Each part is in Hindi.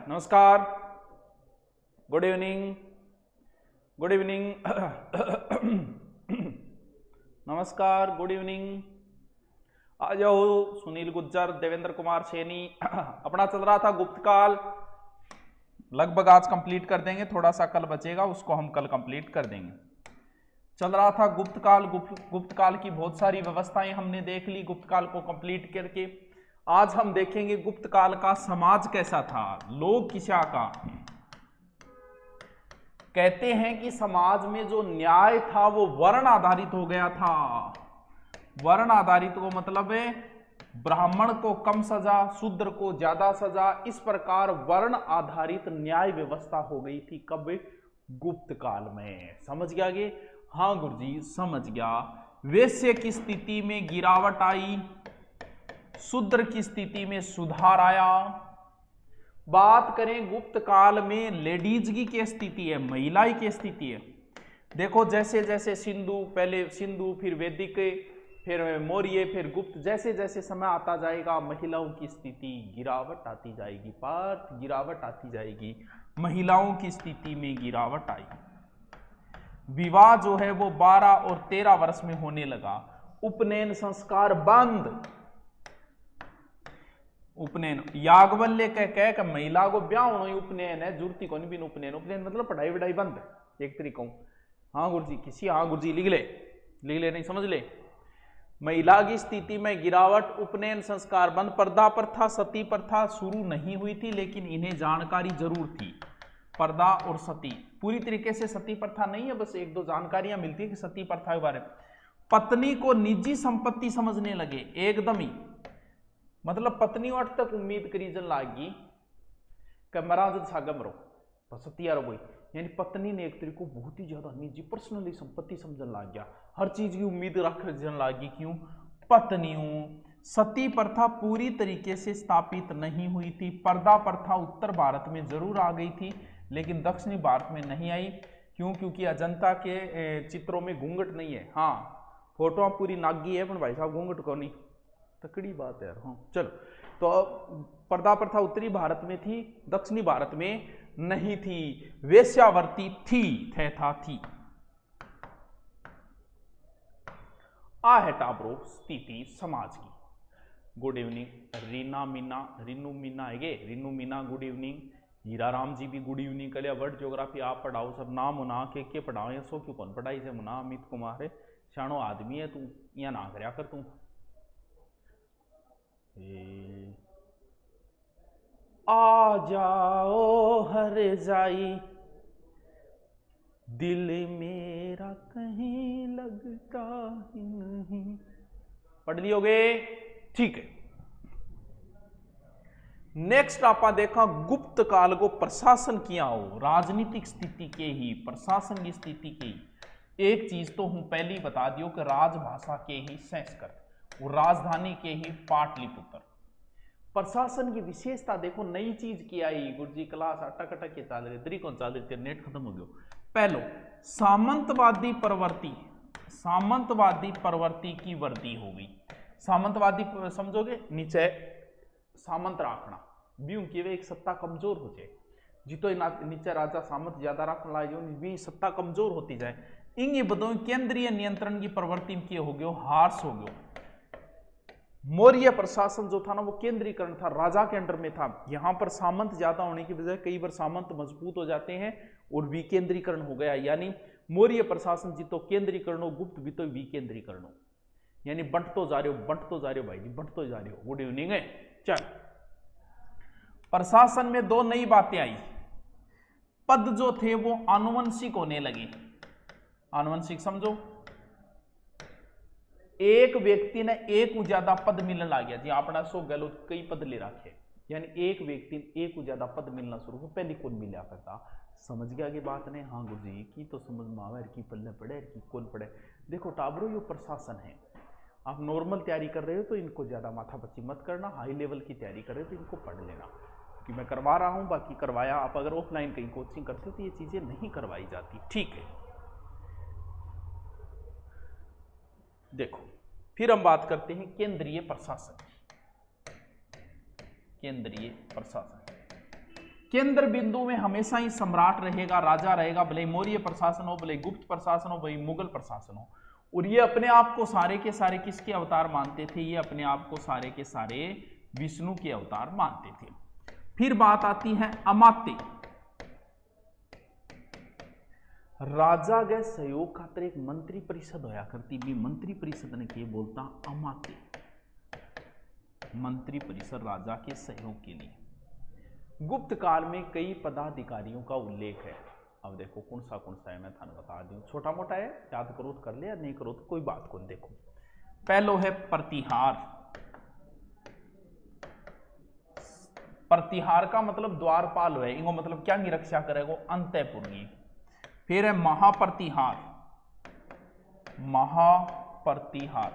नमस्कार, गुड इवनिंग, गुड इवनिंग। नमस्कार, गुड इवनिंग। आ जाओ सुनील गुज्जर, देवेंद्र कुमार सैनी। अपना चल रहा था गुप्त काल, लगभग आज कंप्लीट कर देंगे, थोड़ा सा कल बचेगा, उसको हम कल कंप्लीट कर देंगे। चल रहा था गुप्त काल। गुप्त काल की बहुत सारी व्यवस्थाएं हमने देख ली गुप्त काल को कंप्लीट करके। आज हम देखेंगे गुप्त काल का समाज कैसा था, लोग किसा का। कहते हैं कि समाज में जो न्याय था वो वर्ण आधारित हो गया था। वर्ण आधारित को मतलब है ब्राह्मण को कम सजा, शूद्र को ज्यादा सजा, इस प्रकार वर्ण आधारित न्याय व्यवस्था हो गई थी। कब? गुप्त काल में। समझ गया कि? हाँ गुरुजी समझ गया। वैश्य की स्थिति में गिरावट आई, शूद्र की स्थिति में सुधार आया। बात करें गुप्त काल में लेडीज की क्या स्थिति है, महिला की स्थिति है। देखो जैसे जैसे सिंधु, पहले सिंधु फिर वैदिक फिर मौर्य फिर गुप्त, जैसे जैसे समय आता जाएगा महिलाओं की स्थिति गिरावट आती जाएगी, पार्थ गिरावट आती जाएगी। महिलाओं की स्थिति में गिरावट आई। विवाह जो है वो 12 और 13 वर्ष में होने लगा। उपनयन संस्कार बंद। उपनयन याज्ञवल्क्य कह महिला को ब्याह होना ही उपनयन है, जुड़ती को नहीं बिन उपनयन। उपनयन मतलब पढ़ाई वढ़ाई बंद एक तरीका। हाँ गुरुजी किसी, हाँ गुरुजी लिख ले नहीं समझ ले। महिला की स्थिति में गिरावट, उपनयन संस्कार बंद, पर्दा प्रथा सती प्रथा शुरू नहीं हुई थी, लेकिन इन्हें जानकारी जरूर थी। पर्दा और सती पूरी तरीके से सती प्रथा नहीं है, बस एक दो जानकारियां मिलती है कि सती प्रथा के बारे में। पत्नी को निजी संपत्ति समझने लगे एकदम ही, मतलब पत्नी अठ तक उम्मीद करी जन लागी कि मरा जब सागा मरो सती यारो कोई, यानी पत्नी ने एक तरीके को बहुत ही ज्यादा निजी पर्सनली संपत्ति समझने लग गया, हर चीज की उम्मीद रखने लगी। क्यों? पत्नियों। सती प्रथा पूरी तरीके से स्थापित नहीं हुई थी। पर्दा प्रथा उत्तर भारत में जरूर आ गई थी, लेकिन दक्षिणी भारत में नहीं आई। क्यों? क्योंकि अजंता के चित्रों में घूंघट नहीं है। हाँ फोटो पूरी नागी है, पर भाई साहब घूंघट को नहीं, तकड़ी बात है यार। हाँ चलो, तो पर्दा प्रथा उत्तरी भारत में थी, दक्षिणी भारत में नहीं थी। वेश्यावृत्ति थी। आ है टाब्रो स्थिति समाज की। गुड इवनिंग रीनू मीना है गे, रीनू मीना गुड इवनिंग। हीरा राम जी भी गुड इवनिंग कर लिया। वर्ल्ड ज्योग्राफी आप पढ़ाओ सब, नाम मुना के पढ़ाओ, या सो क्यों कौन पढ़ाई से मुना। अमित कुमार है, शानो आदमी है तू, या ना करया कर तू। आ जाओ हर जाई दिल मेरा कहीं लगता ही नहीं। पढ़ लियोगे? ठीक है। नेक्स्ट आपा देखा गुप्त काल को प्रशासन किया हो, राजनीतिक स्थिति के ही, प्रशासन की स्थिति के ही। एक चीज तो हूं पहले ही बता दियो कि राजभाषा के ही संस्कृत और राजधानी के ही पाटलिपुत्र। प्रशासन की विशेषता देखो, नई चीज की आई गुरुजी, क्लास अटक अटक के चल रही, तरीकों चल रही, नेट खत्म हो गया। पहलो सामंतवादी प्रवृत्ति की वृद्धि हो गई। सामंतवादी समझोगे, नीचे सामंत रखना भी उनकी वे एक सत्ता कमजोर हो जाए, जितो नीचे राजा सामंत ज्यादा रखने लगे भी सत्ता कमजोर होती जाए। इंगे बदो केंद्रीय नियंत्रण की प्रवृत्ति में हो गयो, हार्स हो गयो। मौर्य प्रशासन जो था ना वो केंद्रीकरण था, राजा के अंडर में था। यहां पर सामंत ज्यादा होने की वजह कई बार सामंत मजबूत हो जाते हैं और विकेंद्रीकरण हो गया। यानी मौर्य प्रशासन जितो केंद्रीकरण हो, गुप्त भी तो विकेंद्रीकरण हो, यानी बंट तो जा रहे हो भाई जी, बंट तो जा रहे हो। गुड इवनिंग है। चल, प्रशासन में दो नई बातें आई। पद जो थे वो आनुवंशिक होने लगे। आनुवंशिक समझो, एक व्यक्ति ने एक ज्यादा पद मिलने लग गया जी। अपना सो गहलोत कई पद ले रखे, यानी एक व्यक्ति एक ज्यादा पद मिलना शुरू हो, पहले कौन मिला करता। समझ गया कि बात ने? हाँ गुरुजी की तो समझ में आवा, की पल्ले पड़े की कौन पड़े। देखो टाबरो यो प्रशासन है, आप नॉर्मल तैयारी कर रहे हो तो इनको ज्यादा माथापच्ची मत करना, हाई लेवल की तैयारी कर रहे हो तो इनको पढ़ लेना, क्योंकि मैं करवा रहा हूं। बाकी करवाया, आप अगर ऑफलाइन कहीं कोचिंग करते हो तो ये चीजें नहीं करवाई जाती। ठीक है, देखो फिर हम बात करते हैं केंद्रीय प्रशासन। केंद्रीय प्रशासन केंद्र बिंदु में हमेशा ही सम्राट रहेगा, राजा रहेगा, भले मौर्य प्रशासन हो, भले गुप्त प्रशासन हो, भले मुगल प्रशासन हो। और ये अपने आप को सारे के सारे किसके अवतार मानते थे? ये अपने आप को सारे के सारे विष्णु के अवतार मानते थे। फिर बात आती है अमात्य। राजा के सहयोग खातिर एक मंत्री परिषद होया करती भी, मंत्री परिषद ने के बोलता अमात्य, मंत्री परिषद राजा के सहयोग के लिए। गुप्त काल में कई पदाधिकारियों का उल्लेख है। अब देखो कौन सा है, मैं थाने बता दूं, छोटा मोटा है, याद करो तो कर ले, या नहीं करो तो कोई बात को। देखो पहलो है प्रतिहार। प्रतिहार का मतलब द्वारपाल है, इनको मतलब क्या की रक्षा करेगा? अंतःपुरी। फिर है महाप्रतिहार। महाप्रतिहार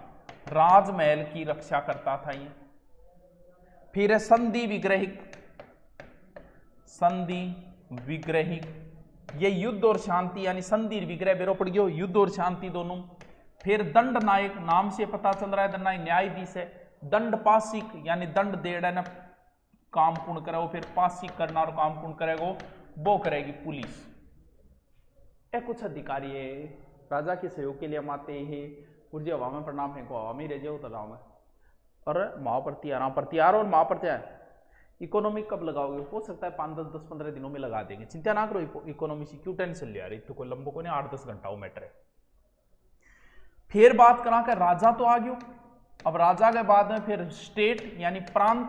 राजमहल की रक्षा करता था ये। फिर है संधि विग्रहिक। संधि विग्रहिक ये युद्ध और शांति, यानी संधि विग्रह बेरो पड़ गयो, युद्ध और शांति दोनों। फिर दंड नायक, नाम से पता चल रहा है दंड नायक न्यायाधीश है। दंड पासिक यानी दंड देना ना, काम पूर्ण करेगा। फिर पासिक करना और काम पूर्ण करेगा वो करेगी पुलिस। कुछ अधिकारी है राजा के सहयोग के लिए हम आते हैं। गुरुजी हवा में प्रणाम फेंको, हवा में रह जाओ तो राम है। और प्रतिहार और महाप्रतिहार इकोनॉमी कब लगाओगे? हो सकता है 5-10-15 दिनों में लगा देंगे, चिंता ना करो। इकोनॉमी से क्यों टेंशन ले रही? तो कोई लंबो को नहीं, 8-10 घंटा वो मैटर है। फिर बात करा कर राजा तो आ गयो। अब राजा के बाद में फिर स्टेट यानी प्रांत।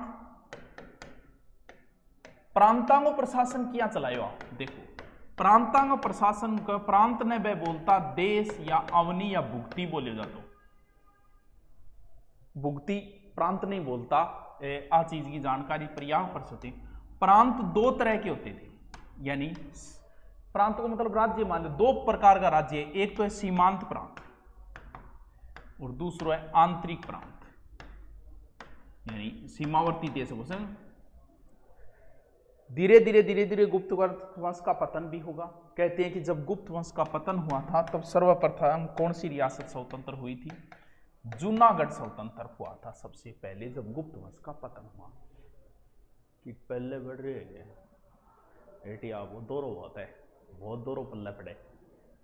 प्रांतांगो प्रशासन किया चलायो? देखो प्रांतांग प्रशासन का प्रांत ने वह बोलता देश या अवनी या भुक्ति बोले जातो। भुक्ति प्रांत नहीं बोलता। आ चीज की जानकारी प्रयाग पर सके। प्रांत दो तरह के होते थे, यानी प्रांत को मतलब राज्य मान लो। दो प्रकार का राज्य है, एक तो है सीमांत प्रांत और दूसरा है आंतरिक प्रांत, यानी सीमावर्ती देश। धीरे धीरे गुप्त वंश का पतन भी होगा। कहते हैं कि जब गुप्त वंश का पतन हुआ था तब सर्वप्रथम कौन सी रियासत स्वतंत्र हुई थी? जूनागढ़ स्वतंत्र हुआ था सबसे पहले, जब गुप्त वंश का पतन हुआ। कि पहले बढ़ रहे हैं एटिया वो दौरो होता है, बहुत दौरो पल्ले पड़े,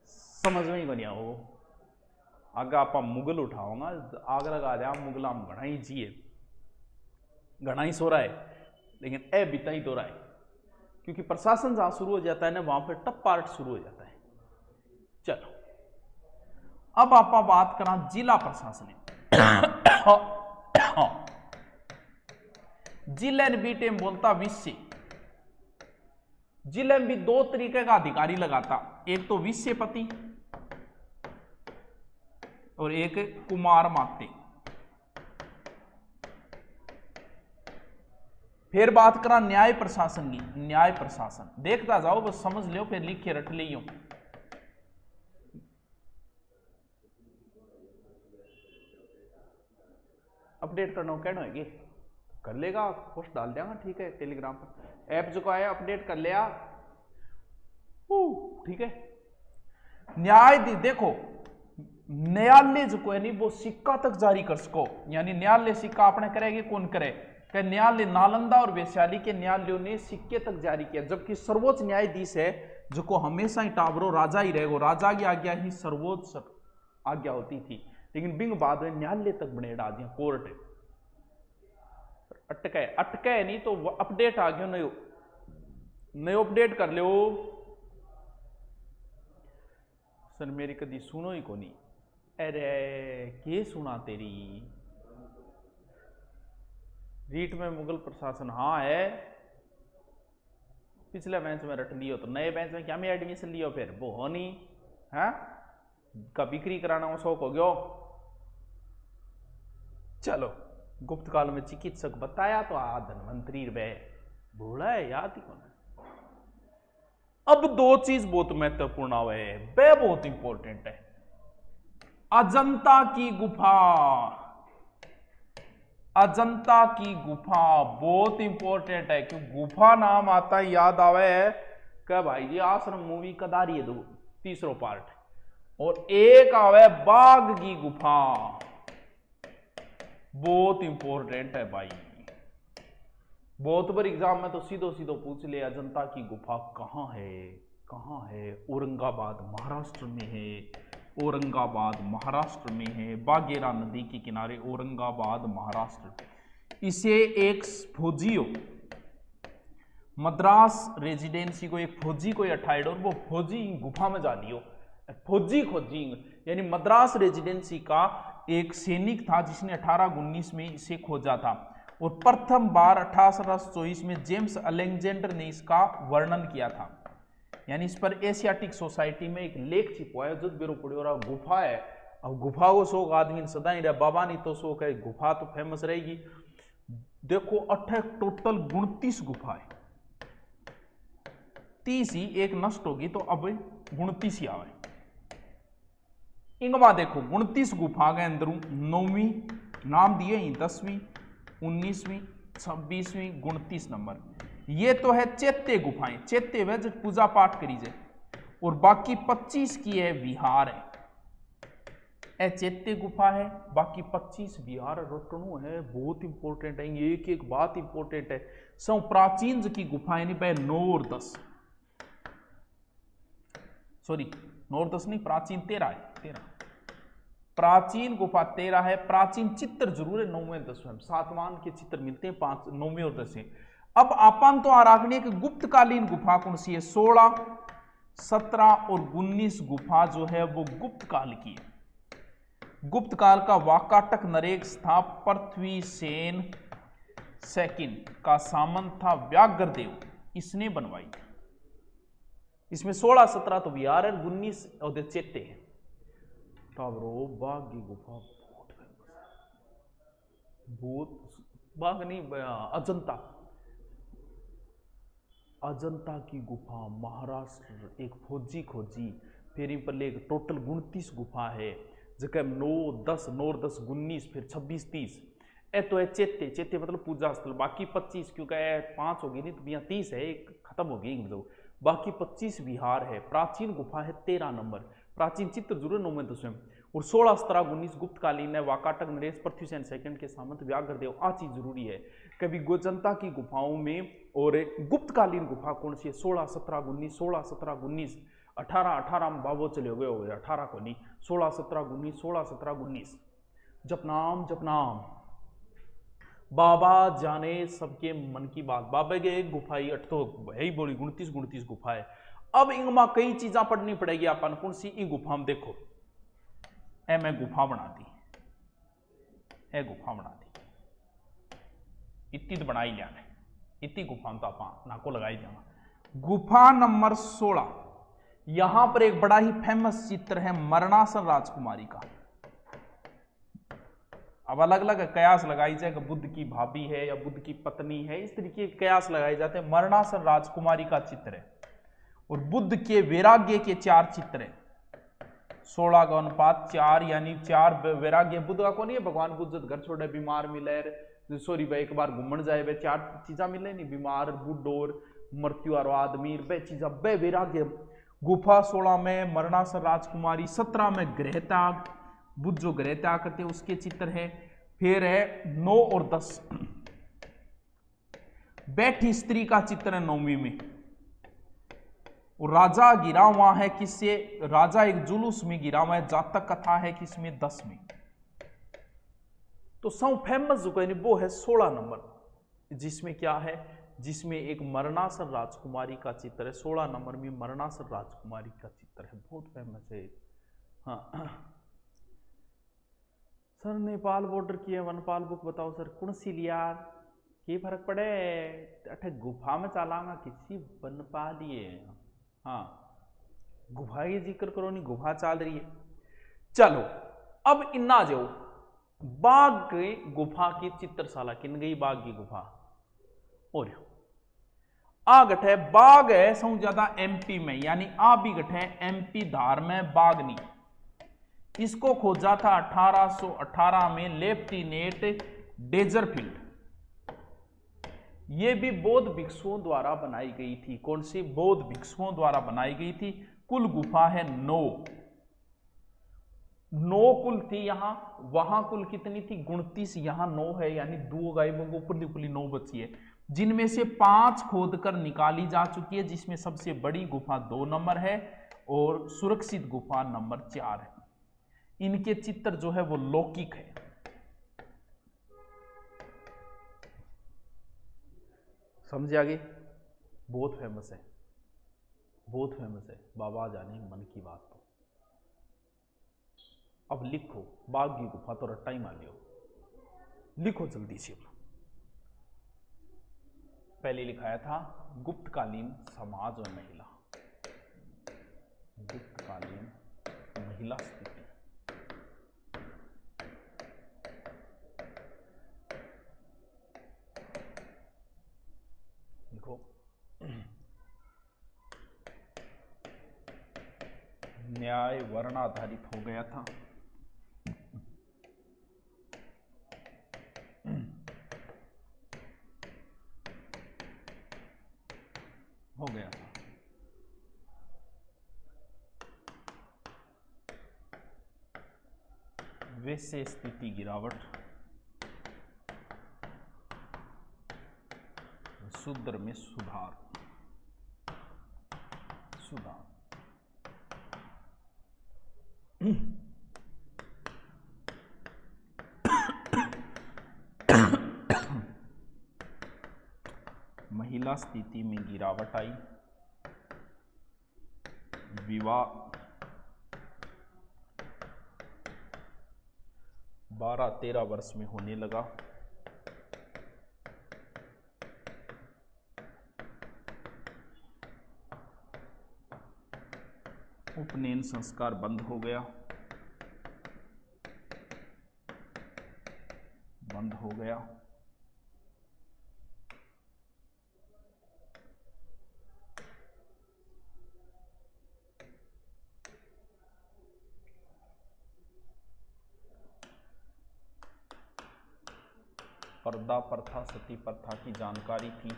समझ में ही बनिया वो। आगे आप मुगल उठाओगा, आग लगा दिया मुगला में घना ही जिए, घना ही सो रहा है, लेकिन ए बीता ही तो रहा है। क्योंकि प्रशासन जहां शुरू हो जाता है ना, वहां पर टप पार्ट शुरू हो जाता है। चलो अब आप बात करा जिला प्रशासन। जिले ने बीटे में बोलता विषय। जिले में भी दो तरीके का अधिकारी लगाता, एक तो विषयपति और एक कुमार माते। फिर बात करा न्याय प्रशासन की। न्याय प्रशासन देखता जाओ, बस समझ लो, फिर लिख के रट लियो। अपडेट करना हो कहना है कर लेगा, पोस्ट डाल देगा, ठीक है। टेलीग्राम पर ऐप जो है अपडेट कर लिया, ठीक है। न्याय देखो न्यायालय जो है नहीं वो सिक्का तक जारी कर सको, यानी न्यायालय सिक्का अपने करेगी, कौन करे? कि न्यायालय नालंदा और वैशाली के न्यायालयों ने सिक्के तक जारी किया। जबकि सर्वोच्च न्यायाधीश है जो को हमेशा ही टावरो राजा ही रहेगा, राजा की आज्ञा ही सर्वोच्च आज्ञा होती थी। लेकिन बिंग बाद में न्यायालय तक बने डाल दिया, कोर्ट अटके नहीं तो अपडेट आ गया, नयो अपडेट कर लो। सर मेरी कदी सुनो ही को नहीं। अरे के सुना तेरी रीट में मुगल प्रशासन? हाँ है, पिछले बेंच में रट लियो, तो नए बेंच में क्या में एडमिशन लियो? फिर वो हो नहीं है का बिक्री कराना शौक हो गयो। चलो गुप्त काल में चिकित्सक बताया तो आ धनवंतरी वे भूला है, याद ही कौन। अब दो चीज बहुत महत्वपूर्ण है, वे बहुत इंपॉर्टेंट है। अजंता की गुफा, अजंता की गुफा बहुत इंपॉर्टेंट है। क्यों गुफा नाम आता है याद आवे है क्या भाई जी? आश्रम मूवी कदारी है, दो तीसरो पार्ट, और एक आवे बाघ की गुफा, बहुत इंपॉर्टेंट है भाई। बहुत बार एग्जाम में तो सीधो सीधो पूछ ले अजंता की गुफा कहाँ है, कहाँ है? औरंगाबाद महाराष्ट्र में है, औरंगाबाद महाराष्ट्र में है, बागेरा नदी के किनारे औरंगाबाद महाराष्ट्र। इसे एक फौजियों मद्रास रेजिडेंसी को एक फौजी को अठाइड और वो फौजी गुफा में जा लियो, फौजी खोजी यानी मद्रास रेजिडेंसी का एक सैनिक था जिसने 1819 में इसे खोजा था और प्रथम बार 1824 में जेम्स अलेक्जेंडर ने इसका वर्णन किया था। यानी इस पर एशियाटिक सोसाइटी में एक लेख छिपा है जो बेरो पड़े और गुफा है। अब गुफा को शौक आदमी सदा ही रहा, बाबा नहीं तो शौक है, गुफा तो फेमस रहेगी। देखो 8 टोटल 29 गुफा है, 30 ही एक नष्ट होगी तो अब 29 ही आवे। इंगमा देखो 29 गुफा के अंदर 9वीं नाम दिए ही 10वीं 19वीं 26वीं 29 नंबर। ये तो है चैत्य गुफाएं, चैत्य वे जो पूजा पाठ करी जाए, और बाकी 25 की है विहार है। ए चैत्य गुफा है, बाकी 25 विहार रोटणु है। बहुत इंपॉर्टेंट है, एक एक बात इंपॉर्टेंट है। सौ प्राचीन की गुफाएं नहीं पे 9 और 10, सॉरी 9 और 10 नहीं, प्राचीन 13 है, 13 प्राचीन गुफा 13 है। प्राचीन चित्र जरूर है 9वें 10वें, सातवां के चित्र मिलते हैं 5 9वें और 10वें। अब अपन तो आराखने की गुप्तकालीन गुफा कौन सी है? 16, 17 और 19 गुफा जो है वो गुप्त काल की है। गुप्त काल का वाकाटक नरेश था, पृथ्वी सेन सेकंड का सामंत था व्याघ्रदेव, इसने बनवाई थी। इसमें 16, 17 तो बिहार है, 19 और चैत्य है। टावरो बाघ की गुफा बहुत फेमस है, बहुत बाघ नहीं, अजंता, अजंता की गुफा महाराष्ट्र एक फौजी खोजी, फिर इन पर एक टोटल 29 गुफा है, जगह 9, 10, 9, 10, 19, फिर 26, 30। ए तो है चैत्य, चैत्य मतलब पूजा स्थल। बाकी 25 क्योंकि 5 होगी नहीं तो यहाँ 30 है, एक खत्म हो गई मतलब। बाकी 25 विहार है। प्राचीन गुफा है 13 नंबर, प्राचीन चित्र जरूर 9वें 10वें, और 16, 17, 19 गुप्तकालीन है। वाकाटक नरेश, पृथ्वीसेन सेकंड के सामंत व्याघ्रदेव। आ चीज जरूरी है। कभी गोजंता की गुफाओं में और गुप्तकालीन गुफा कौन सी है? 16, 17, 19, 16, 17, 19, 18, 18 में बाबो चले गए हो गए, 18 को नहीं, 16, 17, 19, 16, 17, 19। जपनाम जपनाम, बाबा जाने सबके मन की बात। बाबा के एक गुफाई 8 तो है ही बोली, 29 गुफा है। अब इनमें कई चीजा पढ़नी पड़ेगी अपन। कौन सी? ई गुफा में देखो, ए मैं गुफा बना दी, ए गुफा बना दी, इतनी तो बना ही लिया, इतनी गुफा में तो आप नाको लगा ही जाना। गुफा नंबर 16, यहां पर एक बड़ा ही फेमस चित्र है मरणासन राजकुमारी का। अब अलग अलग कयास लगाई जाए कि बुद्ध की भाभी है या बुद्ध की पत्नी है, इस तरीके के कयास लगाए जाते हैं। मरणासन राजकुमारी का चित्र है और बुद्ध के वैराग्य के 4 चित्र है। 16 का अनुपात 4, यानी 4 वैराग्य बुद्ध का कौन है? भगवान बुद्ध जब घर छोड़े, बीमार मिले, सॉरी भाई एक बार घूमन जाए, वे 4 चीजा मिले नहीं, बीमार, बुढ़, मृत्यु और आदमी, वे चीजा वे वैराग्य। गुफा 16 में मरणासन राजकुमारी, 17 में गृह त्याग, बुद्ध जो गृह त्याग करते हैं उसके चित्र है। फिर है 9 और 10, बैठी स्त्री का चित्र है 9वीं में, और राजा गिरा हुआ है किससे? राजा एक जुलूस में गिरा हुआ है, जातक कथा है किसमें? 10 में। तो सब फेमस जो है वो है 16 नंबर, जिसमें क्या है? जिसमें एक मरणासन राजकुमारी का चित्र है। 16 नंबर में मरणासन राजकुमारी का चित्र है, बहुत फेमस है। हाँ सर, नेपाल बॉर्डर की है वनपाल बुक बताओ सर, कौन सी लिया? की फर्क पड़े, अठे गुफा में चलाना किसी वनपाल लिए। हाँ, गुफा की जिक्र करो नहीं, गुफा चल रही है। चलो अब इन्ना जाओ, बाघ की गुफा की चित्रशाला किन गई? बाघ की गुफा और आ गठ है बाघ है सौ ज्यादा एमपी में, यानी आ भी गठ है एमपी धार में बागनी। इसको खोजा था 1818 में लेफ्टिनेंट डेजरफील्ड। यह भी बौद्ध भिक्षुओं द्वारा बनाई गई थी। कौन सी? बौद्ध भिक्षुओं द्वारा बनाई गई थी। कुल गुफा है 9। 9 कुल थी, यहां वहां कुल कितनी थी 29, यहां 9 है, यानी 2 गायबों को ऊपर निकली 9 बची है, जिनमें से 5 खोदकर निकाली जा चुकी है, जिसमें सबसे बड़ी गुफा 2 नंबर है और सुरक्षित गुफा नंबर 4 है। इनके चित्र जो है वो लौकिक है। समझ आ गई? बहुत फेमस है, बहुत फेमस है, बाबा जाने मन की बात। तो अब लिखो, बाघ की गुफा तो रट्टा ही मान लियो, लिखो जल्दी से। पहले लिखाया था गुप्तकालीन समाज और महिला, गुप्तकालीन महिला स्थिति। देखो न्याय वर्ण आधारित हो गया था, हो गया था। वैसे स्थिति गिरावट, शूद्र में सुधार, सुधार। महिला स्थिति में गिरावट आई, विवाह 12-13 वर्ष में होने लगा, उपनयन संस्कार बंद हो गया, बंद हो गया। पर्दा प्रथा, सती प्रथा की जानकारी थी,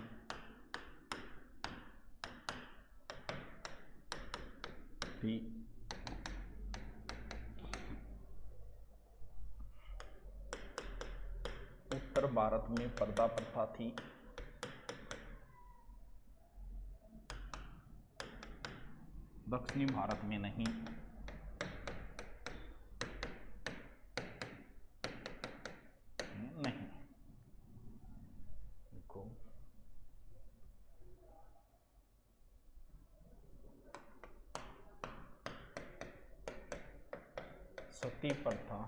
उत्तर भारत में पर्दा प्रथा थी, दक्षिणी भारत में नहीं। नहीं, देखो सती प्रथा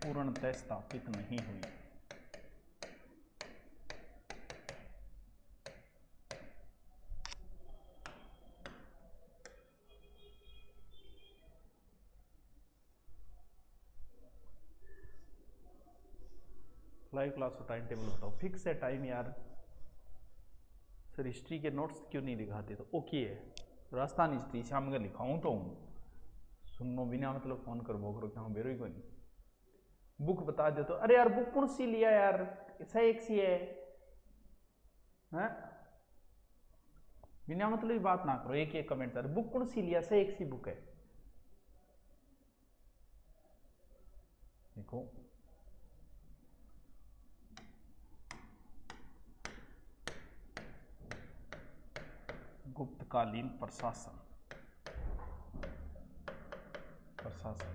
पूर्णतः स्थापित नहीं हुई। लाइव क्लास का टाइम टेबल बताओ, फिक्स है टाइम यार। सर हिस्ट्री के नोट्स क्यों नहीं दिखाते? तो ओके है, राजस्थान हिस्ट्री शाम में लिखाऊं तो सुनो बिना मतलब फोन कर बो करो, क्या बेरो ही कोई नहीं। बुक बता दे तो, अरे यार बुक कौन सी लिया यार, ऐसा एक सी है, हैं? बिना मतलब ही बात ना करो, एक एक कमेंट कर, बुक कौन सी लिया, सही एक सी बुक है। देखो गुप्तकालीन प्रशासन, प्रशासन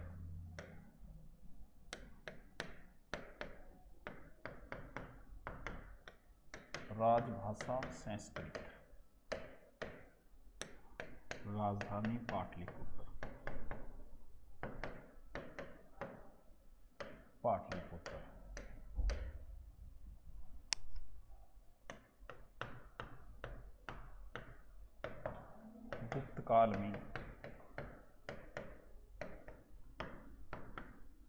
राजभाषा संस्कृत, राजधानी पाटलिपुत्र, पाटलिपुत्र। गुप्त काल में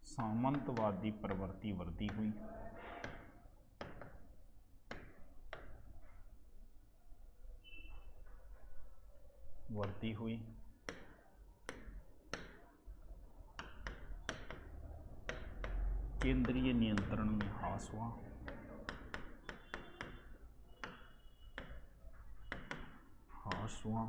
सामंतवादी प्रवृत्ति वृद्धि हुई, वृद्धि हुई। केंद्रीय नियंत्रण में ह्रास हुआ, ह्रास हुआ।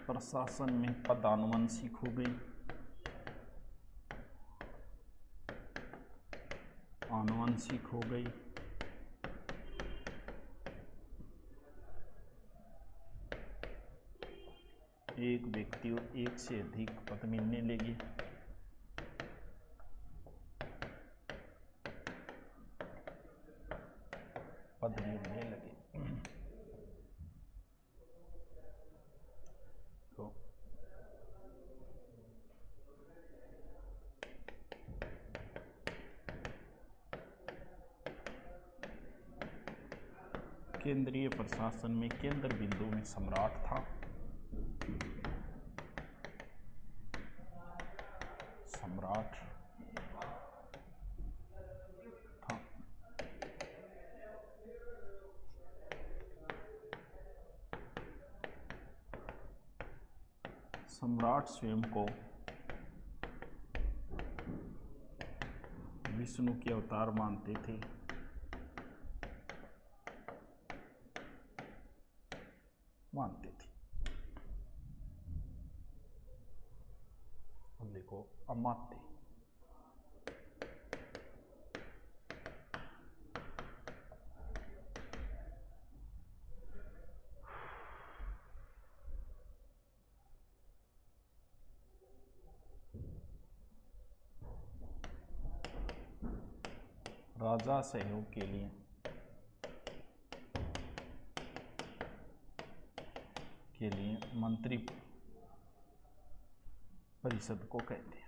प्रशासन में पद आनुवंशिक हो गई, आनुवंशिक हो गई। एक व्यक्ति को एक से अधिक पद मिलने लगे। पद मिलने लगे तो केंद्रीय प्रशासन में केंद्र बिंदु में सम्राट था। सम्राट था। सम्राट स्वयं को विष्णु के अवतार मानते थे। अब देखो अमात्य, राजा सहयोग के लिए मंत्री परिषद को कहते हैं।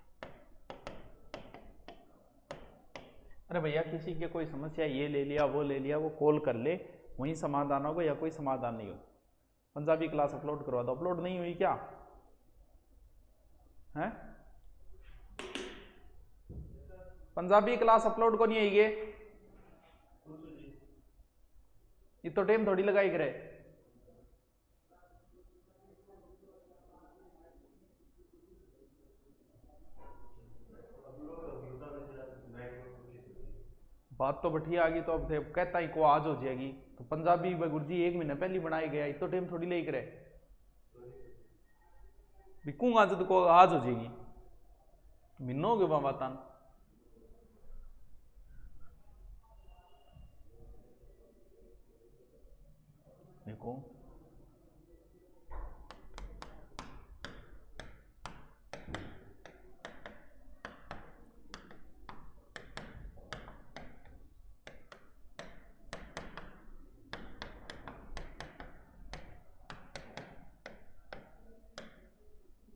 अरे भैया किसी के कोई समस्या ये ले लिया वो ले लिया, वो कॉल कर ले, वहीं समाधान होगा या कोई समाधान नहीं हो। पंजाबी क्लास अपलोड करवा दो, अपलोड नहीं हुई क्या है? पंजाबी क्लास अपलोड को नहीं है ये तो टाइम थोड़ी लगाई करे। बात तो बढ़िया आ गई तो अब कहता ही को आज हो जाएगी, तो पंजाबी गुरुजी 1 महीने पहले बनाया गया, इतो टाइम थोड़ी ले करे बिकूंगा जब को आज हो जाएगी, महीनों हो गए बातान। देखो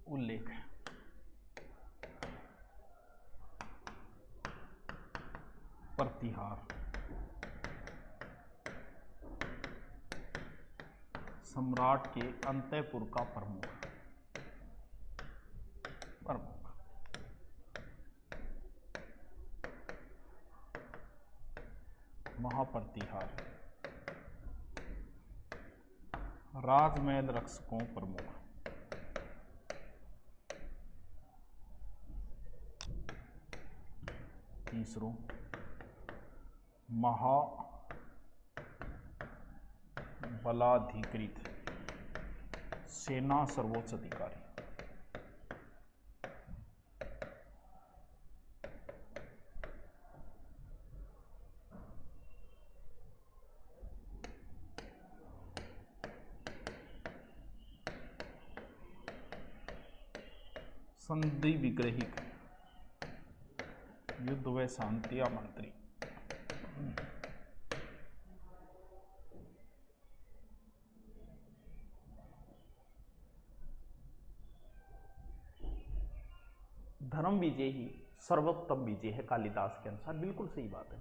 उल्लेख है, प्रतिहार, सम्राट के अंतःपुर का प्रमुख, महाप्रतिहार, राजमहल रक्षकों प्रमुख, तीसरों महाबलाधिकृत, सेना सर्वोच्च अधिकारी, संधि विग्रहिक, युद्ध व शांति मंत्री, धर्म विजय ही सर्वोत्तम विजय है कालिदास के अनुसार। बिल्कुल सही बात है।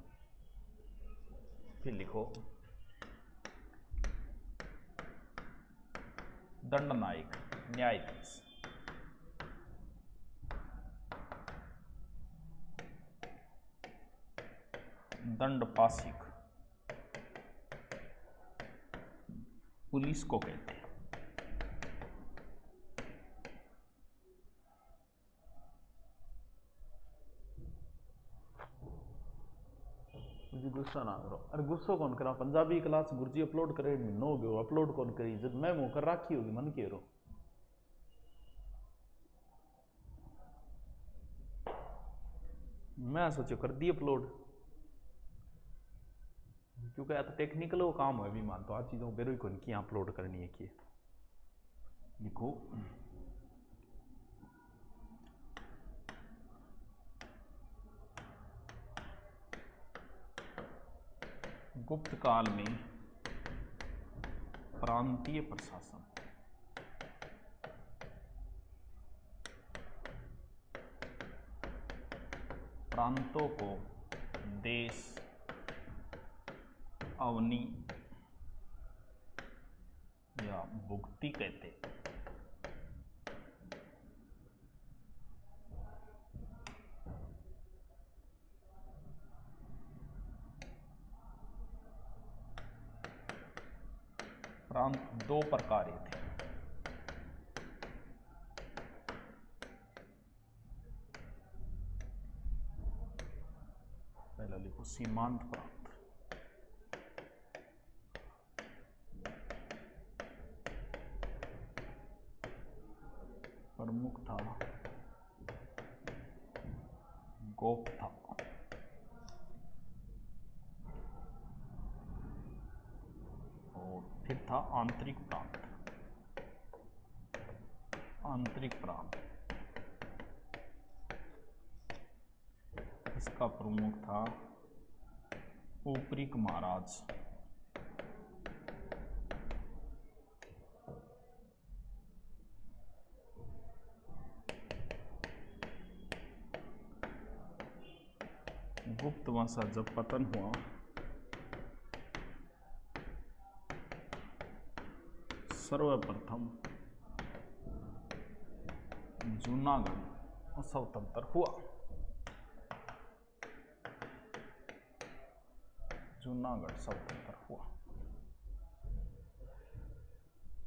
फिर लिखो दंडनायक, न्यायाधीश, दंडपाशिक, पुलिस को कहते हैं। गुस्सा ना करो, अरे गुस्सा कौन करा? पंजाबी क्लास गुरुजी अपलोड करे महीनों हो गयो, अपलोड कौन करी? जब मैं मुंह कर राखी होगी मन के रो मैं सोचो कर दी अपलोड, क्योंकि तो टेक्निकल वो काम है भी मान तो आ चीज़ों बेरो ही कौन की अपलोड करनी है कि लिखो गुप्त काल में प्रांतीय प्रशासन, प्रांतों को देश, अवनी या भुक्ति कहते। प्रांत दो प्रकार थे, पहला लिखो सीमांत प्रांत, प्रमुख था गोप्ता, और फिर था आंतरिक प्रांत, आंतरिक प्रांत इसका प्रमुख था ऊपरी महाराज, गुप्त वंश जब पतन हुआ सर्वप्रथम जूनागढ़ स्वतंत्र हुआ, जूनागढ़ स्वतंत्र हुआ।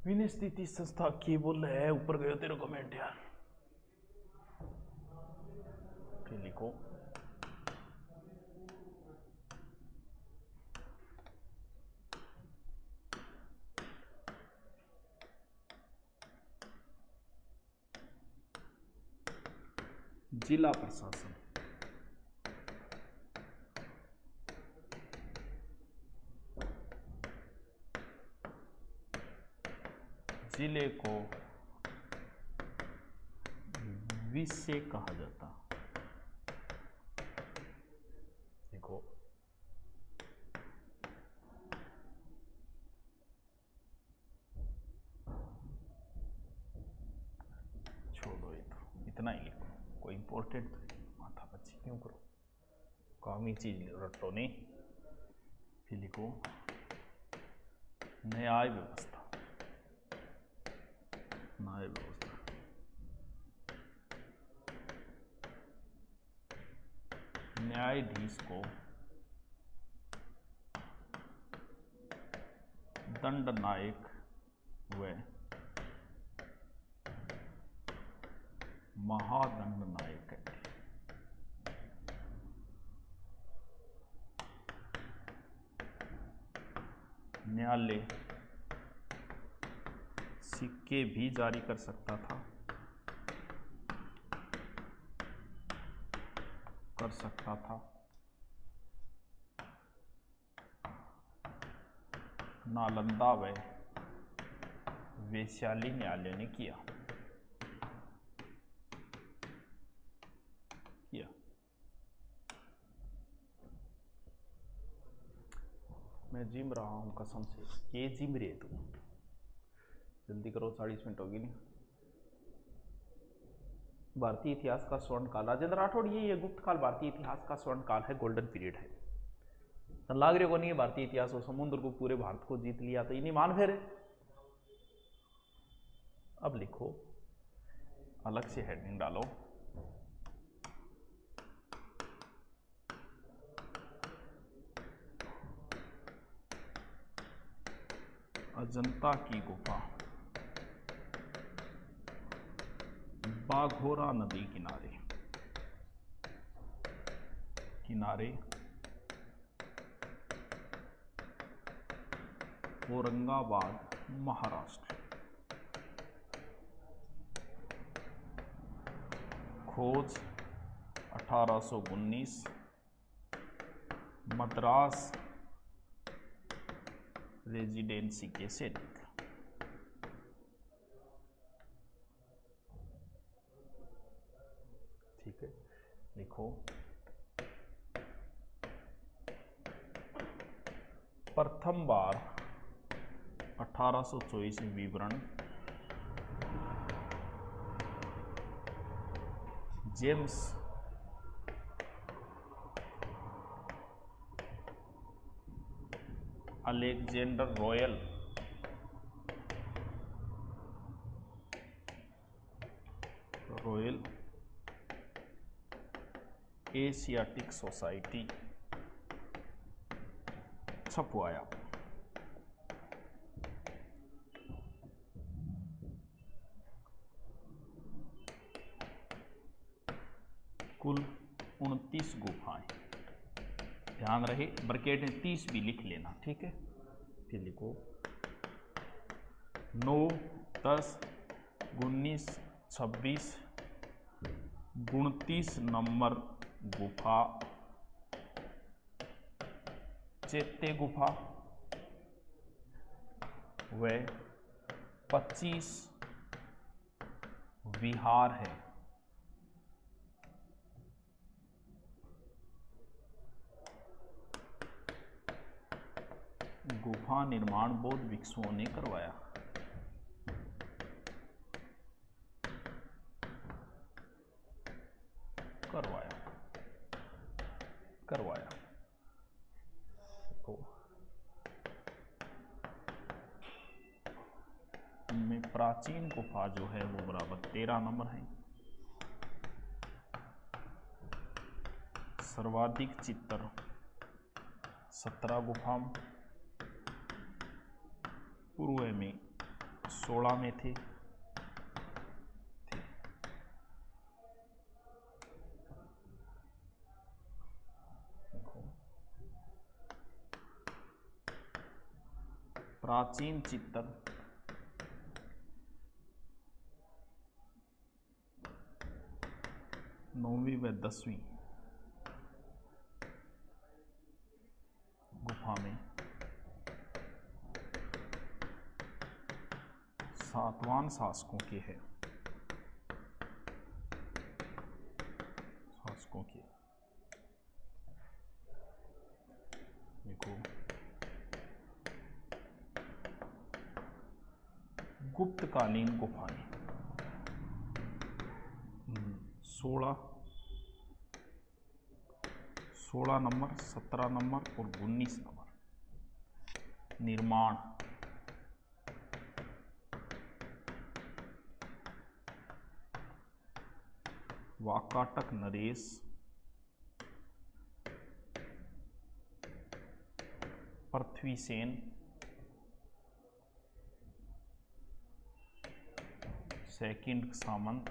विनय स्थिति संस्था की बोल है, ऊपर गयो तेरे कमेंट यार, फिर लिखो जिला प्रशासन, जिले को विषय कहा जाता। देखो छोड़ो, ये तो इतना ही लिखो, कोई इंपॉर्टेंट माथा बच्ची क्यों करो, कामी चीज रटो नहीं। फिर लिखो न्याय व्यवस्था, न्याय व्यवस्था, न्यायाधीश को दंड नायक व महादंड नायक कहते हैं। न्यायालय सिक्के भी जारी कर सकता था, कर सकता था, नालंदा व वैशाली न्यायालय ने किया। मैं जिम रहा हूँ कसम से, ये जिम रहे तू, जल्दी करो 40 मिनट होगी नहीं। भारतीय इतिहास का स्वर्ण काल, राजेंद्र राठौड़, ये गुप्त काल भारतीय इतिहास का स्वर्ण काल है, गोल्डन पीरियड है। लाग रहे को नहीं है भारतीय इतिहास, वो समुद्र को पूरे भारत को जीत लिया, तो इन्हीं मान फिर। अब लिखो, अलग से हेडिंग डालो, अजंता की गुफा बाघोरा नदी किनारे, किनारे औरंगाबाद महाराष्ट्र। खोज 1819 मद्रास रेजिडेंसी के सैनिक। ठीक है, लिखो प्रथम बार 1824 विवरण James Alexander Royal Asiatic Society छपवाया। कुल 29 गुफाएं, ध्यान रहे ब्रैकेट में 30 भी लिख लेना। ठीक है, फिर लिखो 9, 10, 19, 26, 29 नंबर गुफा चैत्य गुफा व 25 विहार है। गुफा निर्माण बौद्ध भिक्षुओं ने करवाया। तो इनमें प्राचीन गुफा जो है वो बराबर 13 नंबर है। सर्वाधिक चित्तर 17 गुफा, पूर्व में 16 में थे। प्राचीन चित्तर 9वीं व 10वीं गुफा में सातवान शासकों के है। देखो गुप्तकालीन गुफाएं 16 नंबर, 17 नंबर और 19 नंबर। निर्माण वाकाटक नरेश, पृथ्वी सेन, सेकंड सामंत,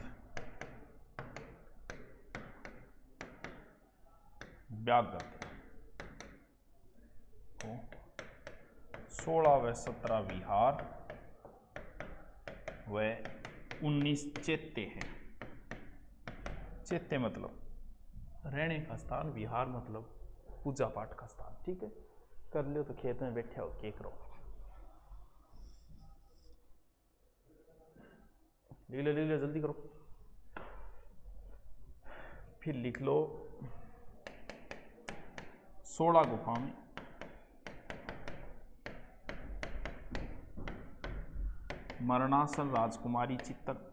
व्यागत। 16 व 17 विहार व 19 चैत्य हैं। चैत्य मतलब रहने का स्थान, विहार मतलब पूजा पाठ का स्थान। ठीक है, कर लियो तो खेत में बैठे हो के करो। लिख लो जल्दी करो। फिर लिख लो 16 गुफा में मरणासन राजकुमारी चित्तन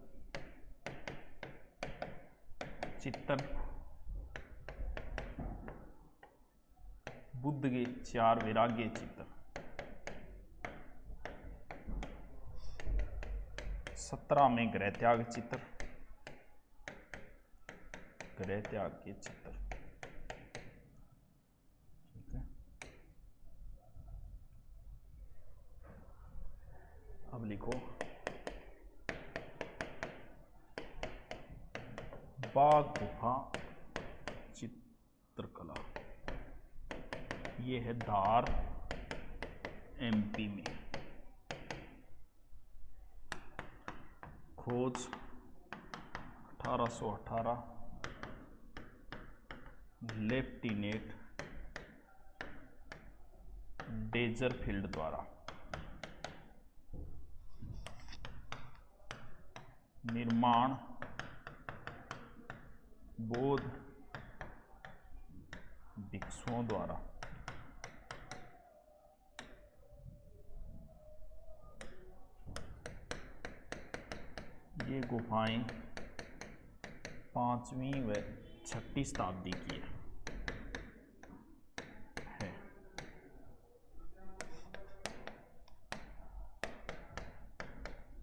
बुद्ध के 4 वैराग्य चित्तर, 17 में गृह त्याग चित्तर, गृह त्याग के चित्तर। ठीक है, अब लिखो बाघ गुफा चित्रकला, ये है धार एमपी में। खोज 1818 लेफ्टिनेंट डेजरफील्ड द्वारा निर्माण बौद्ध भिक्षुओं द्वारा ये गुफाएं 5वीं व 6ठी शताब्दी की है।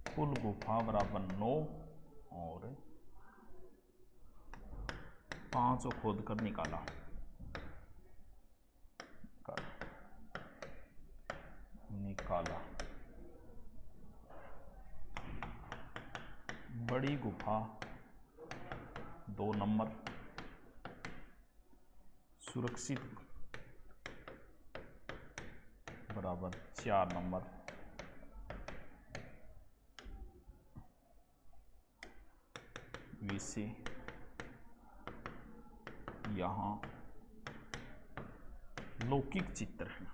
कुल गुफा बराबर 9 और 5 खोद कर निकाला। बड़ी गुफा 2 नंबर, सुरक्षित बराबर 4 नंबर, विषय यहाँ लौकिक चित्र है।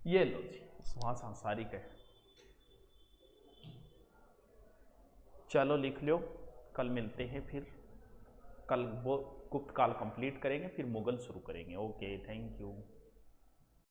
ये लो जी, वहां सांसारिक है। चलो लिख लो, कल मिलते हैं फिर। कल वो गुप्त काल कंप्लीट करेंगे, फिर मुगल शुरू करेंगे। Okay, thank you.